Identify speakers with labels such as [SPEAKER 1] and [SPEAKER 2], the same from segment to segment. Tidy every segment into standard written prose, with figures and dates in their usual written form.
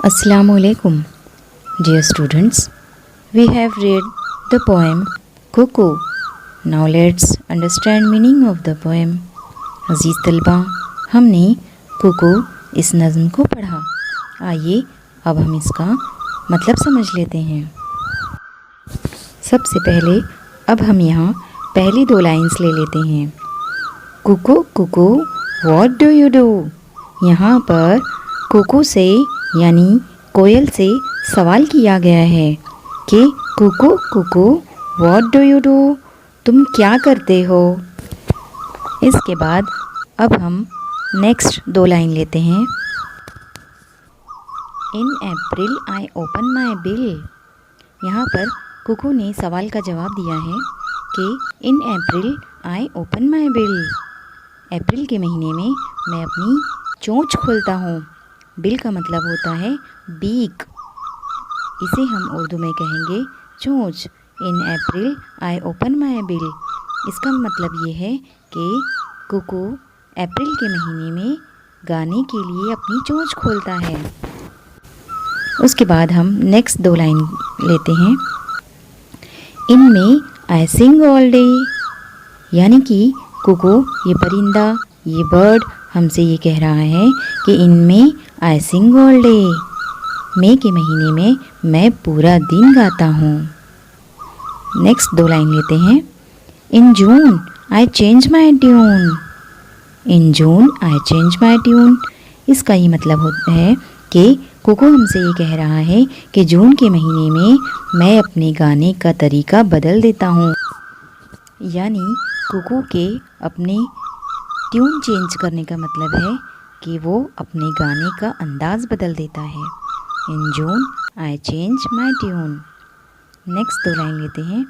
[SPEAKER 1] Assalamualaikum. Dear students, we have read the poem Cuckoo. Now let's understand meaning of the poem. अजीज़ तलबा, हमने कुकू इस नज़्म को पढ़ा। आइए अब हम इसका मतलब समझ लेते हैं। सबसे पहले अब हम यहाँ पहली दो लाइन्स ले लेते हैं। Cuckoo cuckoo what do you do. यहाँ पर कुकू से यानी कोयल से सवाल किया गया है कि cuckoo cuckoo what do you do, तुम क्या करते हो। इसके बाद अब हम नेक्स्ट दो लाइन लेते हैं। इन अप्रैल आई ओपन माई बिल। यहाँ पर कुकू ने सवाल का जवाब दिया है कि इन अप्रैल आई ओपन माई बिल, अप्रैल के महीने में मैं अपनी चोंच खोलता हूँ। बिल का मतलब होता है बीक, इसे हम उर्दू में कहेंगे चोंच। इन अप्रैल आई ओपन माई बिल, इसका मतलब ये है कि कुकू अप्रैल के महीने में गाने के लिए अपनी चोंच खोलता है। उसके बाद हम नेक्स्ट दो लाइन लेते हैं। इनमें आई सिंग ऑल डे, यानी कि कुकू ये परिंदा, ये बर्ड हमसे ये कह रहा है कि इनमें आई सिंग ऑल डे, मई के महीने में मैं पूरा दिन गाता हूँ। नेक्स्ट दो लाइन लेते हैं। In June I change my tune. In June I change my tune, इसका ये मतलब होता है कि कुकू हमसे ये कह रहा है कि जून के महीने में मैं अपने गाने का तरीका बदल देता हूँ। यानी कुकू के अपने ट्यून चेंज करने का मतलब है कि वो अपने गाने का अंदाज़ बदल देता है। In June I change my tune. Next दो लाइन लेते हैं।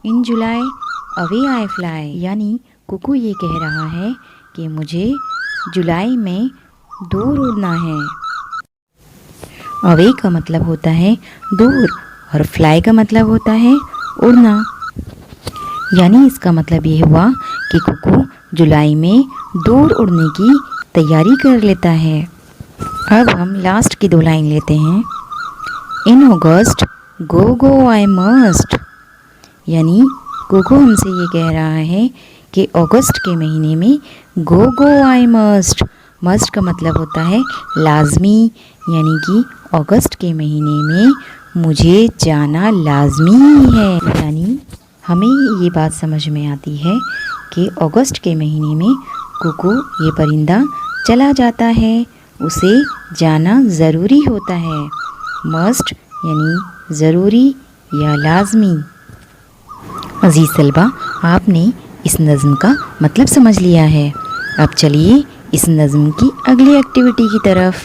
[SPEAKER 1] इन जुलाई अवे आई फ्लाई, यानी कुकू ये कह रहा है कि मुझे जुलाई में दूर उड़ना है। अवे का मतलब होता है दूर और फ्लाई का मतलब होता है उड़ना, यानी इसका मतलब ये हुआ कि कुकू जुलाई में दूर उड़ने की तैयारी कर लेता है। अब हम लास्ट की दो लाइन लेते हैं। इन अगस्त गो गो आई मस्ट, यानी कुकू हमसे ये कह रहा है कि अगस्त के महीने में गो गो आई मस्ट, मस्ट का मतलब होता है लाजमी, यानी कि अगस्त के महीने में मुझे जाना लाजमी है। यानी हमें ये बात समझ में आती है कि अगस्त के महीने में कुकू ये परिंदा चला जाता है, उसे जाना ज़रूरी होता है। मस्ट यानी ज़रूरी या लाजमी। अजीज़ तलबा, आपने इस नज़्म का मतलब समझ लिया है। अब चलिए इस नज़्म की अगली एक्टिविटी की तरफ।